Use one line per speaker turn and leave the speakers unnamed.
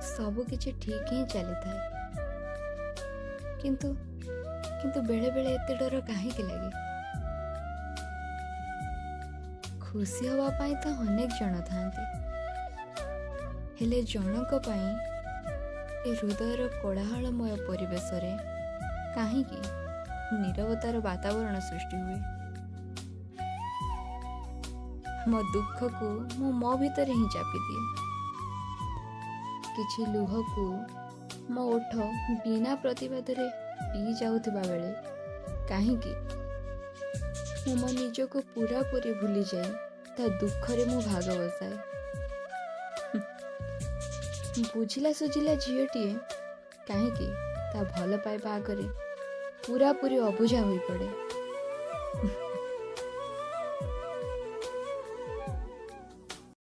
ସବୁ କିଛି ଠିକ୍ ହିଁ ଚାଲିଥାଏ, କିନ୍ତୁ କିନ୍ତୁ ବେଳେ ବେଳେ ଏତେ ଡର କାହିଁକି ଲାଗେ? ଖୁସି ହେବା ପାଇଁ ତ ଅନେକ ଜଣ ଥାଆନ୍ତି, ହେଲେ ଜଣଙ୍କ ପାଇଁ ଏ ହୃଦୟର କୋଳାହଳମୟ ପରିବେଶରେ କାହିଁକି ନୀରବତାର ବାତାବରଣ ସୃଷ୍ଟି ହୁଏ? ମୋ ଦୁଃଖକୁ ମୁଁ ମୋ ଭିତରେ ହିଁ ଚାପିଦିଏ, କିଛି ଲୁହକୁ ମୋ ଓଠ ବିନା ପ୍ରତିବାଦରେ ପିଇ ଯାଉଥିବା ବେଳେ କାହିଁକି ମୁଁ ମୋ ନିଜକୁ ପୁରାପୁରି ଭୁଲିଯାଏ ତା ଦୁଃଖରେ ମୁଁ ଭାଗ ବସାଏ। ବୁଝିଲା ସୁଝିଲା ଝିଅଟିଏ କାହିଁକି ତା ଭଲ ପାଇବା ଆଗରେ ପୁରାପୁରି ଅବୁଝା ହୋଇପଡ଼େ।